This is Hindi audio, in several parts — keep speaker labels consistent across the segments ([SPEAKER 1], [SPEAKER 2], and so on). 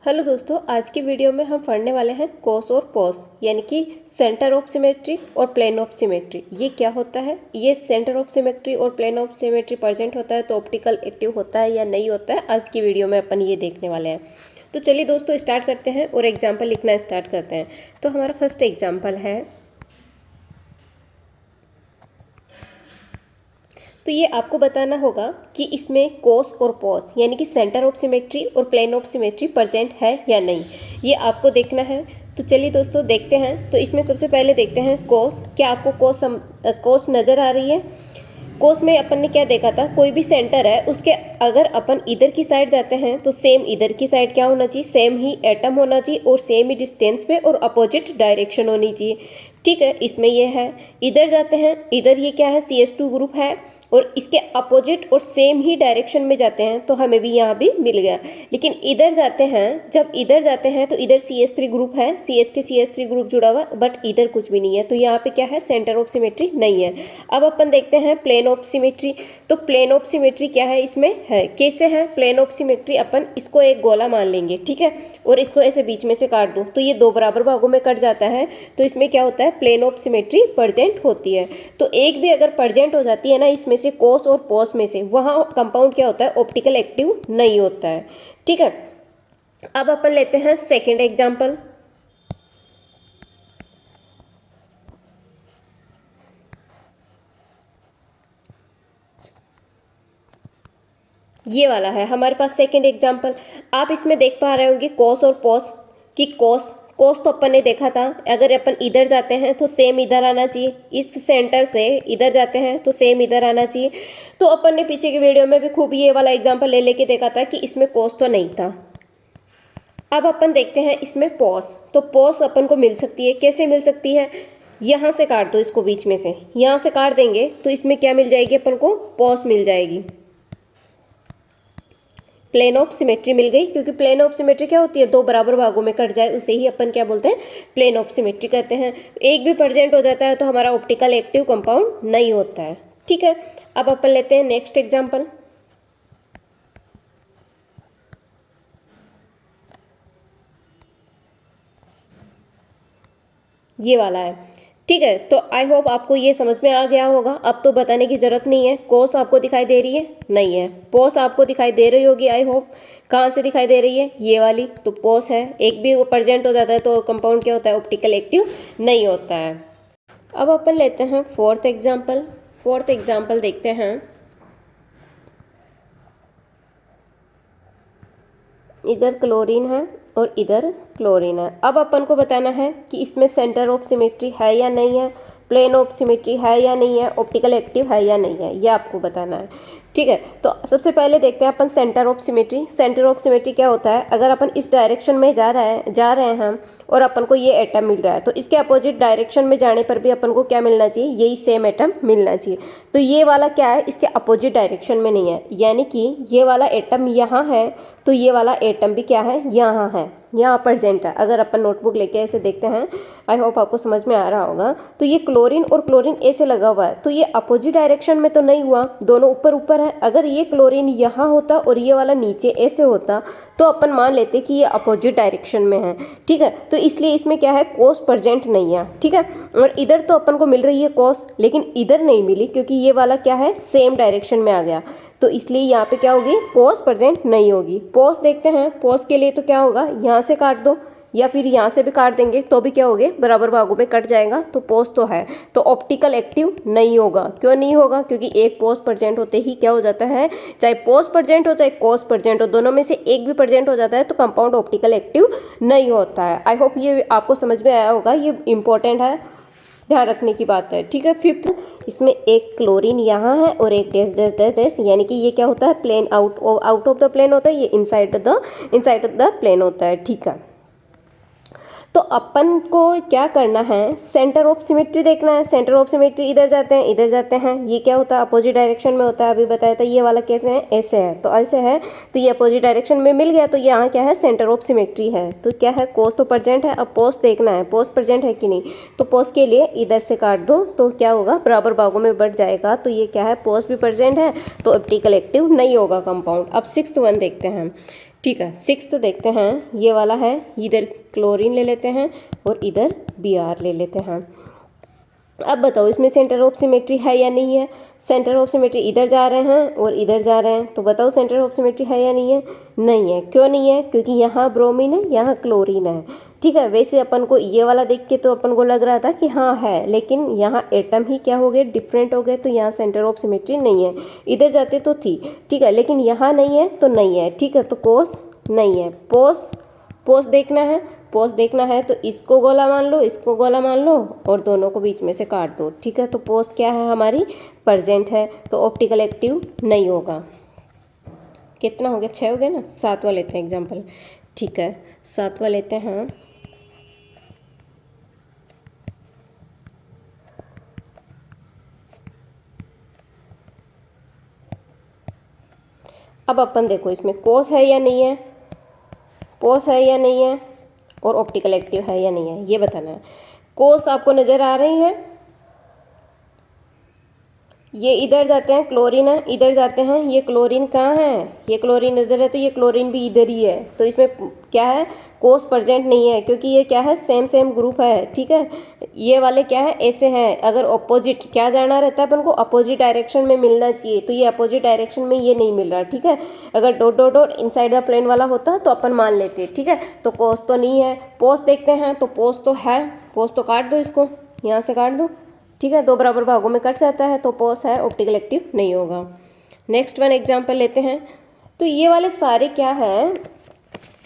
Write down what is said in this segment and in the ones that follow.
[SPEAKER 1] हेलो दोस्तों, आज की वीडियो में हम पढ़ने वाले हैं कोस और पोस यानी कि सेंटर ऑफ सिमेट्री और प्लेन ऑफ सिमेट्री। ये क्या होता है? ये सेंटर ऑफ सिमेट्री और प्लेन ऑफ सिमेट्री प्रेजेंट होता है तो ऑप्टिकल एक्टिव होता है या नहीं होता है, आज की वीडियो में अपन ये देखने वाले हैं। तो चलिए दोस्तों स्टार्ट करते हैं और एग्जाम्पल लिखना स्टार्ट करते हैं। तो हमारा फर्स्ट एग्जाम्पल है, तो ये आपको बताना होगा कि इसमें कोस और पोस यानी कि सेंटर ऑफ सिमेट्री और प्लेन ऑफ सिमेट्री प्रेजेंट है या नहीं, ये आपको देखना है। तो चलिए दोस्तों देखते हैं। तो इसमें सबसे पहले देखते हैं कोस। क्या आपको कोस नज़र आ रही है? कोस में अपन ने क्या देखा था, कोई भी सेंटर है उसके अगर अपन इधर की साइड जाते हैं तो सेम इधर की साइड क्या होना चाहिए, सेम ही एटम होना चाहिए और सेम ही डिस्टेंस पे और अपोजिट डायरेक्शन होनी चाहिए। ठीक है, इसमें ये है। इधर जाते हैं, इधर ये क्या है, CH2 ग्रुप है और इसके अपोजिट और सेम ही डायरेक्शन में जाते हैं तो हमें भी यहाँ भी मिल गया। लेकिन इधर जाते हैं, जब इधर जाते हैं तो इधर CH3 ग्रुप है, CH के CH3 ग्रुप जुड़ा हुआ, बट इधर कुछ भी नहीं है तो यहाँ पे क्या है, सेंटर ऑफ सिमेट्री नहीं है। अब अपन देखते हैं प्लेन ऑफ सिमेट्री। तो प्लेन ऑफ सिमेट्री क्या है, इसमें है। कैसे है प्लेन ऑफ सिमेट्री? अपन इसको एक गोला मान लेंगे, ठीक है, और इसको ऐसे बीच में से काट दूँ तो ये दो बराबर भागों में कट जाता है। तो इसमें क्या होता है, प्लेन ऑफ सिमेट्री प्रेजेंट होती है। तो एक भी अगर प्रेजेंट हो जाती है ना इसमें से, कोस और पोस में से, वहाँ कंपाउंड क्या होता है, ऑप्टिकल एक्टिव नहीं होता है। ठीक है, अब अपन लेते हैं सेकेंड एग्जाम्पल। ये वाला है हमारे पास सेकेंड एग्जाम्पल। आप इसमें देख पा रहे होंगे कोस और पोस की। कोस तो अपन ने देखा था, अगर अपन इधर जाते हैं तो सेम इधर आना चाहिए, इस सेंटर से इधर जाते हैं तो सेम इधर आना चाहिए। तो अपन ने पीछे की वीडियो में भी खूब ये वाला एग्जाम्पल ले लेके देखा था कि इसमें कोस तो नहीं था। अब अपन देखते हैं इसमें पोस। तो पोस अपन को मिल सकती है, कैसे मिल सकती है, यहाँ से काट दो इसको, बीच में से यहाँ से काट देंगे तो इसमें क्या मिल जाएगी अपन को, पोस मिल जाएगी। प्लेन ऑफ सिमेट्री मिल गई, क्योंकि प्लेन ऑफ सिमेट्री क्या होती है, दो बराबर भागों में कट जाए उसे ही अपन क्या बोलते हैं, प्लेन ऑफ सिमेट्री कहते हैं। एक भी प्रेजेंट हो जाता है तो हमारा ऑप्टिकल एक्टिव कंपाउंड नहीं होता है। ठीक है, अब अपन लेते हैं नेक्स्ट एग्जांपल। ये वाला है। ठीक है, तो आई होप आपको ये समझ में आ गया होगा। अब तो बताने की जरूरत नहीं है। कोस आपको दिखाई दे रही है? नहीं है। पोस आपको दिखाई दे रही होगी, आई होप। कहाँ से दिखाई दे रही है? ये वाली तो पोस है। एक भी वो प्रेजेंट हो जाता है तो कंपाउंड क्या होता है, ऑप्टिकल एक्टिव नहीं होता है। अब अपन लेते हैं फोर्थ एग्जाम्पल। फोर्थ एग्जाम्पल देखते हैं। इधर क्लोरीन है और इधर क्लोरीन है। अब अपन को बताना है कि इसमें सेंटर ऑफ सिमेट्री है या नहीं है, प्लेन ऑफ सिमेट्री है या नहीं है, ऑप्टिकल एक्टिव है या नहीं है, ये आपको बताना है। ठीक है, तो सबसे पहले देखते हैं अपन centre of symmetry. Centre of symmetry क्या होता है, अगर अपन इस डायरेक्शन में जा रहे हैं हम और अपन को ये एटम मिल रहा है तो इसके अपोजिट डायरेक्शन में जाने पर भी अपन को क्या मिलना चाहिए, यही सेम एटम मिलना चाहिए। तो ये वाला क्या है, इसके अपोजिट डायरेक्शन में नहीं है, यानी कि ये वाला एटम यहाँ है तो ये वाला एटम भी क्या है, यहाँ है, यहाँ प्रेजेंट है। अगर अपन नोटबुक लेके ऐसे देखते हैं, आई होप आपको समझ में आ रहा होगा। तो ये क्लोरीन और क्लोरीन ऐसे लगा हुआ है तो ये अपोजिट डायरेक्शन में तो नहीं हुआ, दोनों ऊपर ऊपर है। अगर ये क्लोरीन यहाँ होता और ये वाला नीचे ऐसे होता तो अपन मान लेते कि ये अपोजिट डायरेक्शन में है। ठीक है, तो इसलिए इसमें क्या है, कोस प्रेजेंट नहीं है। ठीक है, और इधर तो अपन को मिल रही है कोस, लेकिन इधर नहीं मिली क्योंकि ये वाला क्या है, सेम डायरेक्शन में आ गया, तो इसलिए यहाँ पे क्या होगी, पोस प्रेजेंट नहीं होगी। पोस देखते हैं। पोस के लिए तो क्या होगा, यहाँ से काट दो या फिर यहाँ से भी काट देंगे तो भी क्या होगे, बराबर भागों में कट जाएगा। तो पोस तो है, तो ऑप्टिकल एक्टिव नहीं होगा। क्यों नहीं होगा, क्योंकि एक पोस प्रेजेंट होते ही क्या हो जाता है, चाहे पोस प्रेजेंट हो चाहे कोस प्रेजेंट हो, दोनों में से एक भी प्रेजेंट हो जाता है तो कंपाउंड ऑप्टिकल एक्टिव नहीं होता है। आई होप ये आपको समझ में आया होगा, ये इंपॉर्टेंट है, ध्यान रखने की बात है। ठीक है, फिफ्थ, इसमें एक क्लोरीन यहाँ है और एक डैश डैश डैश डैश, यानी कि ये क्या होता है, plane out of the plane होता है, ये इनसाइड द प्लेन होता है। ठीक है, तो अपन को क्या करना है, सेंटर ऑफ सिमेट्री देखना है। सेंटर ऑफ सिमेट्री इधर जाते हैं इधर जाते हैं, ये क्या होता है, अपोजिट डायरेक्शन में होता है। अभी बताया था ये वाला कैसे है, ऐसे है, तो ऐसे है तो ये अपोजिट डायरेक्शन में मिल गया तो यहाँ क्या है, सेंटर ऑफ सिमेट्री है। तो क्या है, कोस तो प्रेजेंट है। अब पोस देखना है, पोस प्रेजेंट है कि नहीं। तो पोस के लिए इधर से काट दो तो क्या होगा, बराबर भागों में बढ़ जाएगा। तो ये क्या है, पोस भी प्रेजेंट है तो ऑप्टिकल एक्टिव नहीं होगा कंपाउंड। अब सिक्स्थ वन देखते हैं। ठीक है, सिक्स्थ देखते हैं। ये वाला है, इधर क्लोरीन ले लेते हैं और इधर Br ले लेते हैं। अब बताओ इसमें सेंटर ऑफ सिमेट्री है या नहीं है। सेंटर ऑफ सिमेट्री इधर जा रहे हैं और इधर जा रहे हैं, तो बताओ सेंटर ऑफ सिमेट्री है या नहीं है। नहीं है। क्यों नहीं है? क्योंकि यहाँ ब्रोमीन है, यहाँ क्लोरीन है। ठीक है, वैसे अपन को ये वाला देख के तो अपन को लग रहा था कि हाँ है, लेकिन यहाँ एटम ही क्या हो गए, डिफरेंट हो गए, तो यहाँ सेंटर ऑफ सिमेट्री नहीं है। इधर जाते तो थी, ठीक है, लेकिन यहाँ नहीं है तो नहीं है। ठीक है, तो कोस नहीं है। पोस देखना है। पोस देखना है तो इसको गोला मान लो, इसको गोला मान लो और दोनों को बीच में से काट दो। ठीक है, तो पोस क्या है हमारी, प्रेजेंट है, तो ऑप्टिकल एक्टिव नहीं होगा। कितना हो गया, 6 हो गया ना। 7वां लेते हैं एग्जाम्पल। ठीक है, 7वां लेते हैं। अब अपन देखो इसमें कोस है या नहीं है, पोस है या नहीं है और ऑप्टिकल एक्टिव है या नहीं है, ये बताना है। कोस आपको नज़र आ रही है, ये इधर जाते हैं, क्लोरीन है, इधर जाते हैं, ये क्लोरीन कहाँ है, ये क्लोरीन इधर है, तो ये क्लोरीन भी इधर ही है, तो इसमें क्या है, कोस प्रेजेंट नहीं है, क्योंकि ये क्या है, सेम ग्रुप है। ठीक है, ये वाले क्या है, ऐसे हैं। अगर अपोजिट क्या जाना रहता है अपन को, अपोजिट डायरेक्शन में मिलना चाहिए, तो ये अपोजिट डायरेक्शन में ये नहीं मिल रहा। ठीक है, अगर dot dot dot inside the plane वाला होता तो अपन मान लेते। ठीक है, तो कोस तो नहीं है। पोस देखते हैं, तो पोस तो है। पोस तो काट दो, इसको यहाँ से काट दो। ठीक है, 2 बराबर भागों में कट जाता है, तो पोस है, ऑप्टिकल एक्टिव नहीं होगा। नेक्स्ट वन एग्जांपल लेते हैं। तो ये वाले सारे क्या है,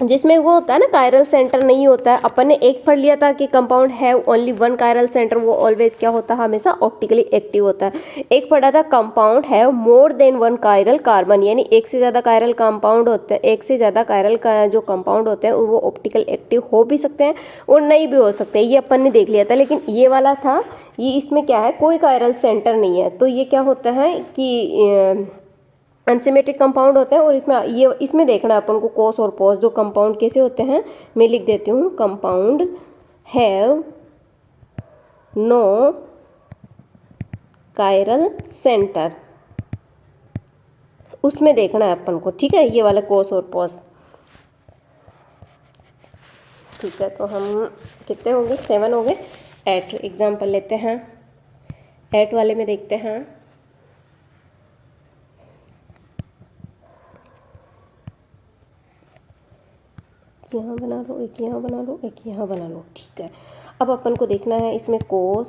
[SPEAKER 1] जिसमें वो होता है ना, कायरल सेंटर नहीं होता है। अपन ने एक पढ़ लिया था कि compound have only one chiral centre, वो ऑलवेज क्या होता है, हमेशा ऑप्टिकली एक्टिव होता है। एक पढ़ा था compound have more than one chiral carbon, यानी एक से ज़्यादा कायरल कंपाउंड होते हैं, एक से ज़्यादा कायरल का जो कंपाउंड होते हैं वो ऑप्टिकल एक्टिव हो भी सकते हैं और नहीं भी हो सकते, ये अपन ने देख लिया था। लेकिन ये वाला था, ये इसमें क्या है, कोई कायरल सेंटर नहीं है, तो ये क्या होता है कि अनसिमेट्रिक कंपाउंड होते हैं। और इसमें देखना है अपन को कोस और पोस, जो कंपाउंड कैसे होते हैं, मैं लिख देती हूँ। Compound have no chiral center, उसमें देखना है अपन को। ठीक है, ये वाला कोस और पोस। ठीक है, तो हम कितने हो गए, 7 हो गए। 8 एग्जाम्पल लेते हैं। 8 वाले में देखते हैं। यहाँ बना लो, एक यहाँ बना लो, एक यहाँ बना लो। ठीक है, अब अपन को देखना है इसमें कोस,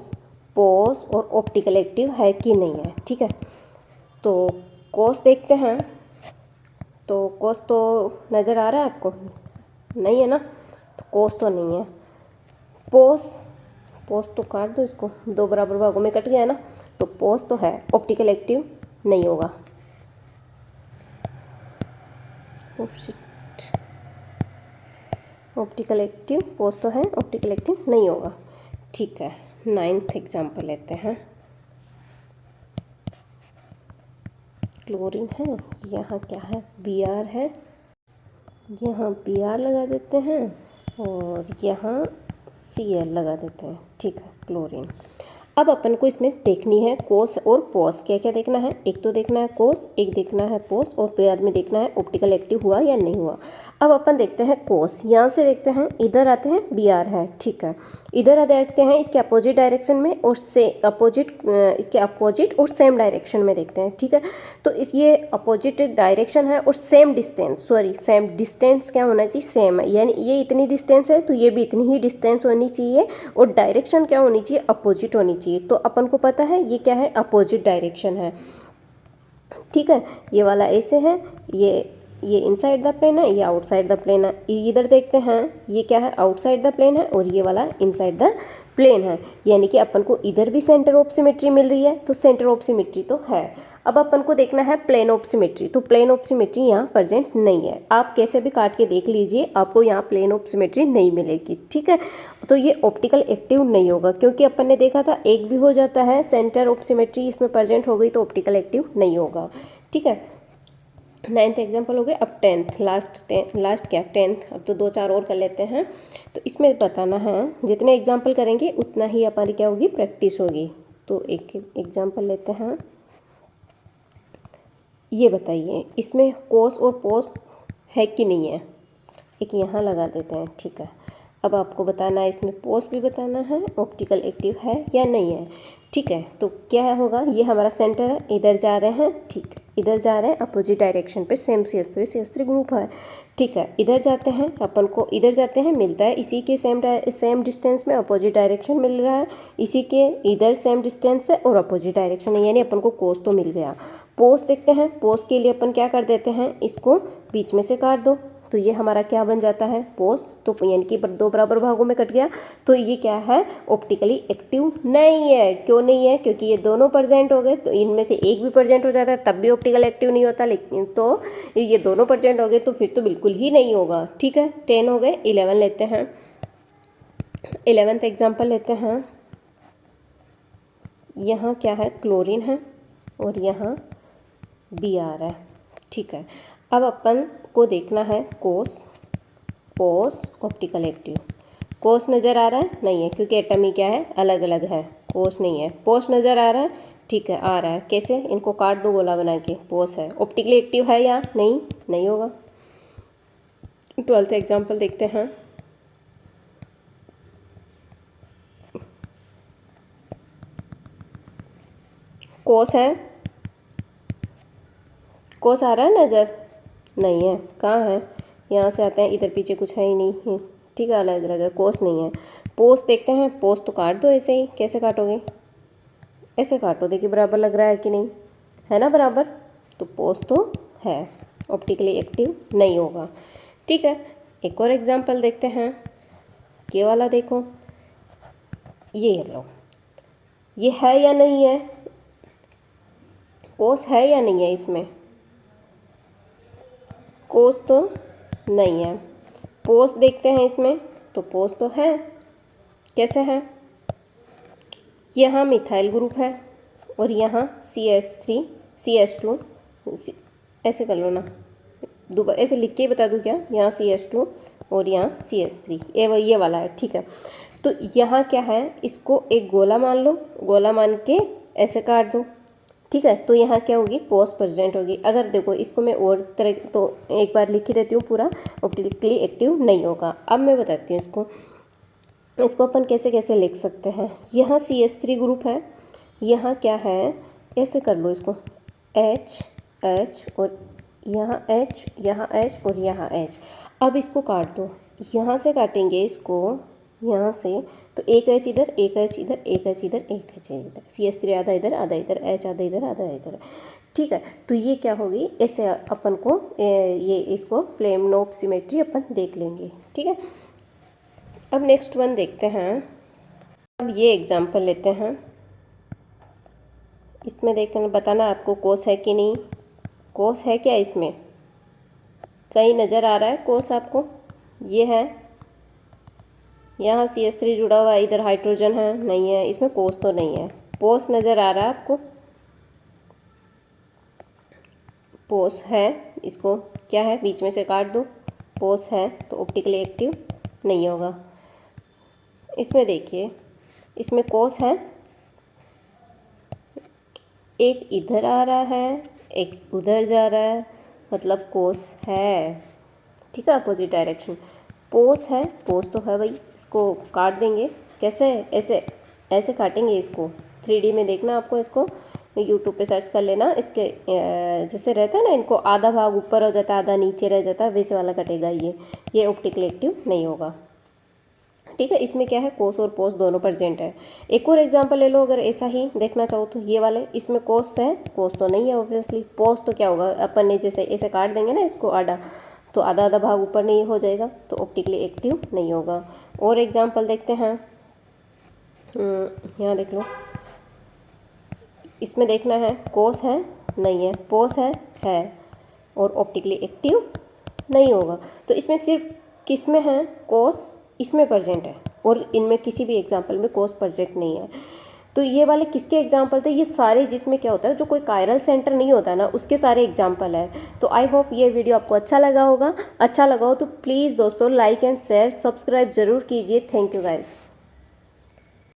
[SPEAKER 1] पोस और ऑप्टिकल एक्टिव है कि नहीं है। ठीक है, तो कोस देखते हैं। तो कोस तो नज़र आ रहा है आपको, नहीं है ना, तो कोस तो नहीं है। पोस तो काट दो, इसको 2 बराबर भागों में कट गया ना, तो पोस तो है, ऑप्टिकल एक्टिव नहीं होगा। ऑप्टिकल एक्टिव, पोस तो है, ऑप्टिकल एक्टिव नहीं होगा। ठीक है, 9th एग्जाम्पल लेते हैं। क्लोरीन है, यहाँ क्या है, Br है, यहाँ Br लगा देते हैं और यहाँ Cl लगा देते हैं। ठीक है, क्लोरीन। अब अपन को इसमें देखनी है कोस और पोस। क्या क्या देखना है, एक तो देखना है कोस, एक देखना है पोस और बाद में देखना है ऑप्टिकल एक्टिव हुआ या नहीं हुआ। अब अपन देखते हैं कोस, यहाँ से देखते हैं, इधर आते हैं, Br है। ठीक है, इधर देखते हैं इसके अपोजिट डायरेक्शन में और इसके अपोजिट और सेम डायरेक्शन में देखते हैं। ठीक है, तो ये अपोजिट डायरेक्शन है और सेम डिस्टेंस क्या होना चाहिए, सेम है, यानी ये इतनी डिस्टेंस है तो ये भी इतनी ही डिस्टेंस होनी चाहिए और डायरेक्शन क्या होनी चाहिए, अपोजिट होनी चाहिए। तो अपन को पता है ये क्या है, अपोजिट डायरेक्शन है। ठीक है, ये वाला ऐसे है, ये इनसाइड द प्लेन है, ये आउटसाइड द प्लेन है। इधर देखते हैं, ये क्या है, आउटसाइड द प्लेन है और ये वाला इनसाइड द प्लेन है, यानी कि अपन को इधर भी सेंटर ऑफ सिमेट्री मिल रही है, तो सेंटर ऑफ सिमेट्री तो है। अब अपन को देखना है प्लेन ऑफ सिमेट्री, तो प्लेन ऑफ सिमेट्री यहाँ प्रेजेंट नहीं है। आप कैसे भी काट के देख लीजिए, आपको यहाँ प्लेन ऑफ सिमेट्री नहीं मिलेगी। ठीक है, तो ये ऑप्टिकल एक्टिव नहीं होगा, क्योंकि अपन ने देखा था एक भी हो जाता है, सेंटर ऑफ सिमेट्री इसमें प्रेजेंट हो गई तो ऑप्टिकल एक्टिव नहीं होगा। ठीक है, 9th एग्जाम्पल हो गए। अब 10th, लास्ट क्या 10th, अब तो 2-4 और कर लेते हैं। तो इसमें बताना है, जितने एग्जाम्पल करेंगे उतना ही हमारी क्या होगी, प्रैक्टिस होगी। तो एक एग्जाम्पल लेते हैं। ये बताइए, इसमें कोस और पोस है कि नहीं है, एक यहाँ लगा देते हैं, ठीक है। अब आपको बताना है, इसमें पोस भी बताना है ऑप्टिकल एक्टिव है या नहीं है, ठीक है। तो क्या होगा, ये हमारा सेंटर है, इधर जा रहे हैं, ठीक, इधर जा रहे हैं अपोजिट डायरेक्शन पे, सेम CH3 ग्रुप है, ठीक है। इधर जाते हैं, अपन को इधर जाते हैं, मिलता है इसी के सेम डिस्टेंस में अपोजिट डायरेक्शन मिल रहा है, इसी के इधर सेम डिस्टेंस है और अपोजिट डायरेक्शन है, यानी अपन को कोस तो मिल गया। पोस देखते हैं, पोस के लिए अपन क्या कर देते हैं, इसको बीच में से काट दो, तो ये हमारा क्या बन जाता है, पोस, तो यानी कि दो बराबर भागों में कट गया, तो ये क्या है, ऑप्टिकली एक्टिव नहीं है। क्यों नहीं है, क्योंकि ये दोनों प्रेजेंट हो गए, तो इनमें से एक भी प्रेजेंट हो जाता है तब भी ऑप्टिकल एक्टिव नहीं होता, लेकिन तो ये दोनों प्रेजेंट हो गए तो फिर तो बिल्कुल ही नहीं होगा, ठीक है। 10 हो गए, 11 लेते हैं, 11th एग्जाम्पल लेते हैं। यहाँ क्या है, क्लोरीन है और यहाँ Br है, ठीक है। अब अपन को देखना है कोस, पोस, ऑप्टिकल एक्टिव। कोस नज़र आ रहा है, नहीं है, क्योंकि एटम ही क्या है, अलग अलग है, कोस नहीं है। पोस नज़र आ रहा है, ठीक है, आ रहा है, कैसे, इनको काट दो गोला बना के, पोस है। ऑप्टिकली एक्टिव है या नहीं, नहीं होगा। 12th एग्जाम्पल देखते हैं। कोस है, कोस आ रहा है नज़र, नहीं है, कहाँ है, यहाँ से आते हैं, इधर पीछे कुछ है ही नहीं है, ठीक है, अलग अलग है, कोस नहीं है। पोस देखते हैं, पोस तो काट दो ऐसे ही, कैसे काटोगे, ऐसे काटो, देखिए बराबर लग रहा है कि नहीं, है ना बराबर, तो पोस तो है, ऑप्टिकली एक्टिव नहीं होगा, ठीक है। एक और एग्जांपल देखते हैं, ये वाला देखो, ये लो, ये है या नहीं है, कोस है या नहीं है, इसमें कोस तो नहीं है। पोस देखते हैं इसमें, तो पोस तो है, कैसे है, यहाँ मिथाइल ग्रुप है और यहाँ CH3 CH2, ऐसे कर लो ना, दोबारा ऐसे लिख के ही बता दूँ क्या, यहाँ CH2 और यहाँ CH3, ये वाला है, ठीक है। तो यहाँ क्या है, इसको एक गोला मान लो, गोला मान के ऐसे काट दो, ठीक है। तो यहाँ क्या होगी, पोस प्रेजेंट होगी। अगर देखो इसको मैं और तरह, तो एक बार लिख देती हूँ पूरा, ऑप्टिकली एक्टिव नहीं होगा। अब मैं बताती हूँ इसको अपन कैसे कैसे लिख सकते हैं। यहाँ CH3 ग्रुप है, यहाँ क्या है, ऐसे कर लो इसको, H H और यहाँ H, यहाँ H और यहाँ H। अब इसको काट दो, यहाँ से काटेंगे इसको, यहाँ से, तो एक H इधर, एक H इधर, एक H इधर, एक H इधर, CH3 आधा इधर, आधा इधर, H आधा इधर, आधा इधर, ठीक है। तो ये क्या होगी, ऐसे अपन को ये इसको प्लेन ऑफ सिमेट्री अपन देख लेंगे, ठीक है। अब नेक्स्ट वन देखते हैं। अब ये एग्जांपल लेते हैं, इसमें देखना, बताना आपको कोस है कि नहीं, कोस है क्या, इसमें कहीं नज़र आ रहा है कोस आपको, ये है, यहाँ CH3 जुड़ा हुआ है, इधर हाइड्रोजन है, नहीं है, इसमें कोस तो नहीं है। पोस नज़र आ रहा है आपको, पोस है, इसको क्या है, बीच में से काट दो, पोस है, तो ऑप्टिकली एक्टिव नहीं होगा। इसमें देखिए, इसमें कोस है, एक इधर आ रहा है, एक उधर जा रहा है, मतलब कोस है, ठीक है, अपोजिट डायरेक्शन। पोस है, पोस तो है भाई, इसको काट देंगे, कैसे, ऐसे ऐसे काटेंगे इसको, 3D में देखना आपको, इसको यूट्यूब पे सर्च कर लेना, इसके जैसे रहता है ना, इनको आधा भाग ऊपर हो जाता है, आधा नीचे रह जाता है, वैसे वाला कटेगा ये ऑप्टिकली एक्टिव नहीं होगा, ठीक है। इसमें क्या है, कोस और पोस दोनों प्रेजेंट है। एक और एग्जांपल ले लो, अगर ऐसा ही देखना चाहो तो, ये वाले, इसमें कोस है, कोस तो नहीं है ऑब्वियसली। पोस तो क्या होगा, अपन ने जैसे ऐसे काट देंगे ना इसको आधा, तो आधा आधा भाग ऊपर नहीं हो जाएगा, तो ऑप्टिकली एक्टिव नहीं होगा। और एग्जांपल देखते हैं, यहाँ देख लो, इसमें देखना है, कोस है, नहीं है, पोस है और ऑप्टिकली एक्टिव नहीं होगा। तो इसमें सिर्फ किस में है, कोस इसमें प्रेजेंट है और इनमें किसी भी एग्जांपल में कोस प्रेजेंट नहीं है। तो ये वाले किसके एग्जाम्पल थे, ये सारे जिसमें क्या होता है, जो कोई कायरल सेंटर नहीं होता है ना, उसके सारे एग्जाम्पल है। तो आई होप ये वीडियो आपको अच्छा लगा होगा। अच्छा लगा हो तो प्लीज़ दोस्तों लाइक एंड शेयर सब्सक्राइब जरूर कीजिए। Thank you guys.